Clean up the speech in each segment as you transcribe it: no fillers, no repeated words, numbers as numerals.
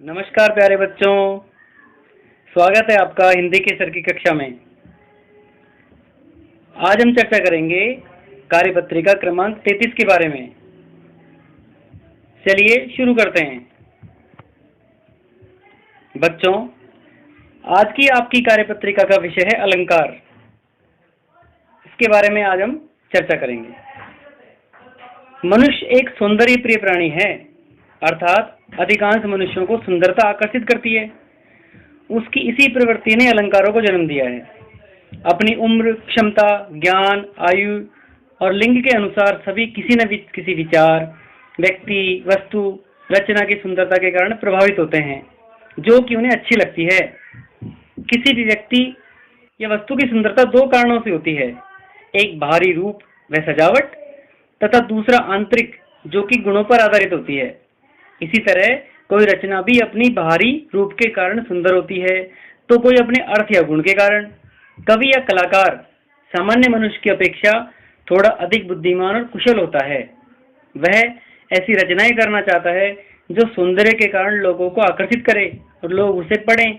नमस्कार प्यारे बच्चों, स्वागत है आपका हिंदी के सर की कक्षा में। आज हम चर्चा करेंगे कार्यपत्रिका क्रमांक 33 के बारे में। चलिए शुरू करते हैं। बच्चों, आज की आपकी कार्यपत्रिका का विषय है अलंकार। इसके बारे में आज हम चर्चा करेंगे। मनुष्य एक सौंदर्य प्रिय प्राणी है, अर्थात अधिकांश मनुष्यों को सुंदरता आकर्षित करती है। उसकी इसी प्रवृत्ति ने अलंकारों को जन्म दिया है। अपनी उम्र, क्षमता, ज्ञान, आयु और लिंग के अनुसार सभी किसी न किसी विचार, व्यक्ति, वस्तु, रचना की सुंदरता के कारण प्रभावित होते हैं जो कि उन्हें अच्छी लगती है। किसी भी व्यक्ति या वस्तु की सुंदरता दो कारणों से होती है, एक बाहरी रूप व सजावट तथा दूसरा आंतरिक जो कि गुणों पर आधारित होती है। इसी तरह कोई रचना भी अपनी बाहरी रूप के कारण सुंदर होती है तो कोई अपने अर्थ या गुण के कारण। कवि या कलाकार सामान्य मनुष्य की अपेक्षा थोड़ा अधिक बुद्धिमान और कुशल होता है। वह ऐसी रचनाएं करना चाहता है जो सौंदर्य के कारण लोगों को आकर्षित करे और लोग उसे पढ़ें।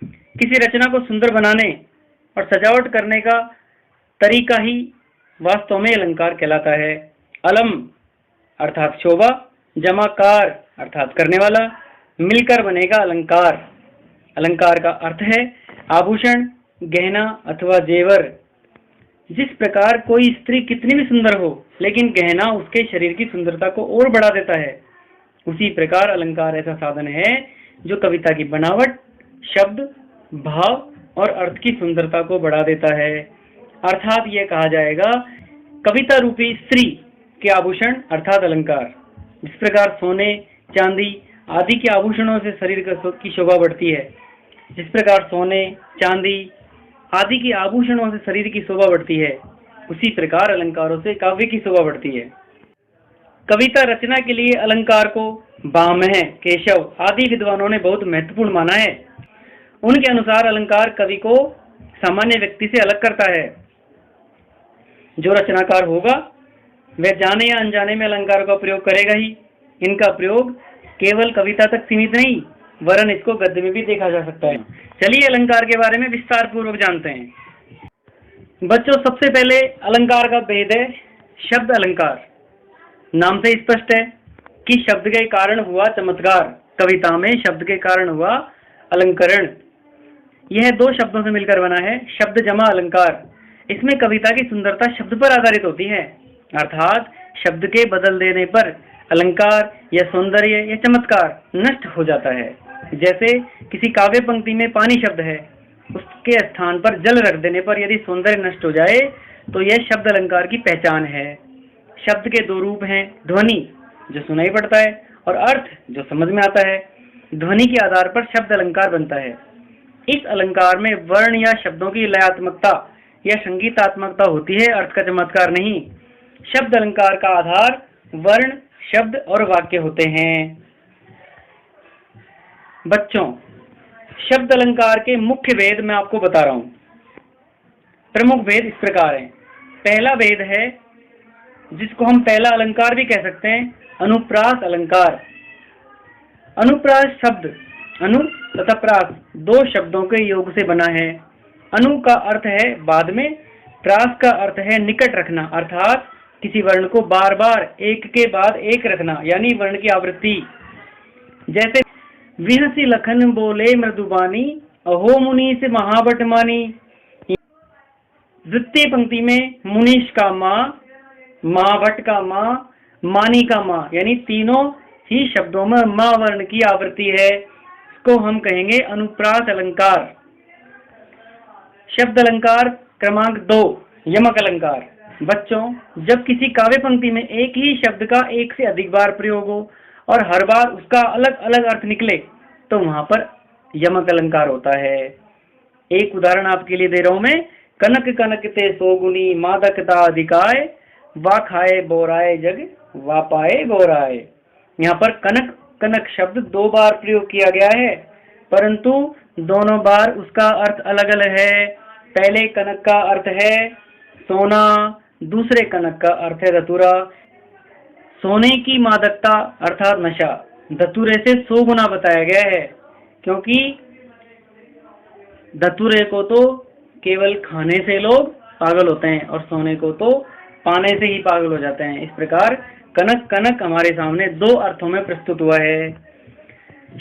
किसी रचना को सुंदर बनाने और सजावट करने का तरीका ही वास्तव में अलंकार कहलाता है। अलम अर्थात शोभा, जमाकार अर्थात करने वाला, मिलकर बनेगा अलंकार। अलंकार का अर्थ है आभूषण, गहना अथवा जेवर। जिस प्रकार कोई स्त्री कितनी भी सुंदर हो लेकिन गहना उसके शरीर की सुंदरता को और बढ़ा देता है, उसी प्रकार अलंकार ऐसा साधन है जो कविता की बनावट, शब्द, भाव और अर्थ की सुंदरता को बढ़ा देता है। अर्थात यह कहा जाएगा कविता रूपी स्त्री के आभूषण अर्थात अलंकार। जिस प्रकार सोने, चांदी आदि के आभूषणों से शरीर की शोभा बढ़ती है, जिस प्रकार सोने, चांदी आदि के आभूषणों से शरीर की शोभा बढ़ती है, उसी प्रकार अलंकारों से काव्य की शोभा बढ़ती है। कविता रचना के लिए अलंकार को भामह, केशव आदि विद्वानों ने बहुत महत्वपूर्ण माना है। उनके अनुसार अलंकार कवि को सामान्य व्यक्ति से अलग करता है। जो रचनाकार होगा वह जाने या अनजाने में अलंकार का प्रयोग करेगा ही। इनका प्रयोग केवल कविता तक सीमित नहीं वरन इसको गद्य में भी देखा जा सकता है। चलिए अलंकार के बारे में विस्तार पूर्वक जानते हैं। बच्चों, सबसे पहले अलंकार का भेद है शब्द अलंकार। नाम से स्पष्ट है कि शब्द के कारण हुआ चमत्कार, कविता में शब्द के कारण हुआ अलंकरण। यह दो शब्दों से मिलकर बना है, शब्द जमा अलंकार। इसमें कविता की सुंदरता शब्द पर आधारित होती है, अर्थात शब्द के बदल देने पर अलंकार या सौंदर्य या चमत्कार नष्ट हो जाता है। जैसे किसी काव्य पंक्ति में पानी शब्द है, उसके स्थान पर जल रख देने पर यदि सौंदर्य नष्ट हो जाए तो यह शब्द अलंकार की पहचान है। शब्द के दो रूप हैं, ध्वनि जो सुनाई पड़ता है और अर्थ जो समझ में आता है। ध्वनि के आधार पर शब्द अलंकार बनता है। इस अलंकार में वर्ण या शब्दों की लयात्मकता या संगीतात्मकता होती है, अर्थ का चमत्कार नहीं। शब्द अलंकार का आधार वर्ण, शब्द और वाक्य होते हैं। बच्चों, शब्द अलंकार के मुख्य भेद मैं आपको बता रहा हूं। प्रमुख भेद इस प्रकार हैं। पहला भेद है जिसको हम पहला अलंकार भी कह सकते हैं, अनुप्रास अलंकार। अनुप्रास शब्द अनु तथा प्रास दो शब्दों के योग से बना है। अनु का अर्थ है बाद में, प्रास का अर्थ है निकट रखना, अर्थात किसी वर्ण को बार बार एक के बाद एक रखना, यानी वर्ण की आवृत्ति। जैसे विहसी लखन बोले मृदुबानी, अहो मुनि से महाबट मानी। द्वितीय पंक्ति में मुनीश का माँ, महाभट का माँ, मानी का माँ, यानी तीनों ही शब्दों में माँ वर्ण की आवृत्ति है। इसको हम कहेंगे अनुप्रास अलंकार। शब्द अलंकार क्रमांक 2, यमक अलंकार। बच्चों, जब किसी काव्य पंक्ति में एक ही शब्द का एक से अधिक बार प्रयोग हो और हर बार उसका अलग अलग अर्थ निकले तो वहां पर यमक अलंकार होता है। एक उदाहरण आपके लिए दे रहा हूं मैं। कनक कनक ते सोगुनी, मादकता अधिकाय, वा खाए बोराए जग, वा पाए बोराए। यहाँ पर कनक कनक शब्द दो बार प्रयोग किया गया है, परंतु दोनों बार उसका अर्थ अलग अलग है। पहले कनक का अर्थ है सोना, दूसरे कनक का अर्थ है धतूरा। सोने की मादकता अर्थात नशा, धतूरे से 100 गुना बताया गया है, क्योंकि धतूरे को तो केवल खाने से लोग पागल होते हैं और सोने को तो पाने से ही पागल हो जाते हैं। इस प्रकार कनक कनक हमारे सामने 2 अर्थों में प्रस्तुत हुआ है।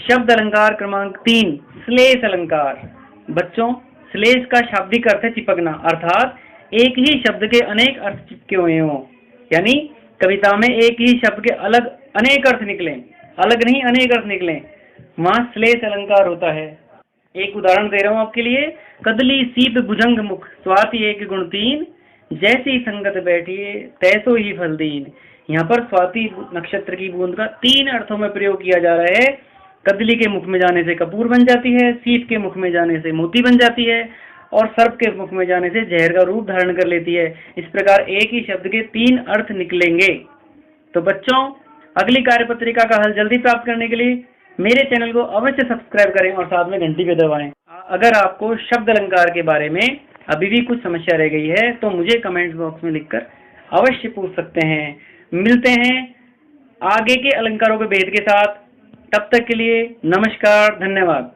शब्द अलंकार क्रमांक 3, श्लेष अलंकार। बच्चों, श्लेष का शाब्दिक अर्थ है चिपकना, अर्थात एक ही शब्द के अनेक अर्थ चिपके हुए हों, यानी कविता में एक ही शब्द के अलग अनेक अर्थ निकले, अलग नहीं अनेक अर्थ निकले, वहां श्लेष अलंकार होता है। एक उदाहरण दे रहा हूं आपके लिए। कदली सीप भुजंग मुख, स्वाति एक गुण 3, जैसी संगत बैठिए तैसो ही फल दीन। यहाँ पर स्वाति नक्षत्र की बूंद का 3 अर्थों में प्रयोग किया जा रहा है। कदली के मुख में जाने से कपूर बन जाती है, सीप के मुख में जाने से मोती बन जाती है और सर्प के मुख में जाने से जहर का रूप धारण कर लेती है। इस प्रकार एक ही शब्द के 3 अर्थ निकलेंगे। तो बच्चों, अगली कार्यपत्रिका का हल जल्दी प्राप्त करने के लिए मेरे चैनल को अवश्य सब्सक्राइब करें और साथ में घंटी भी दबाएं। अगर आपको शब्द अलंकार के बारे में अभी भी कुछ समस्या रह गई है तो मुझे कमेंट बॉक्स में लिखकर अवश्य पूछ सकते हैं। मिलते हैं आगे के अलंकारों के भेद के साथ। तब तक के लिए नमस्कार, धन्यवाद।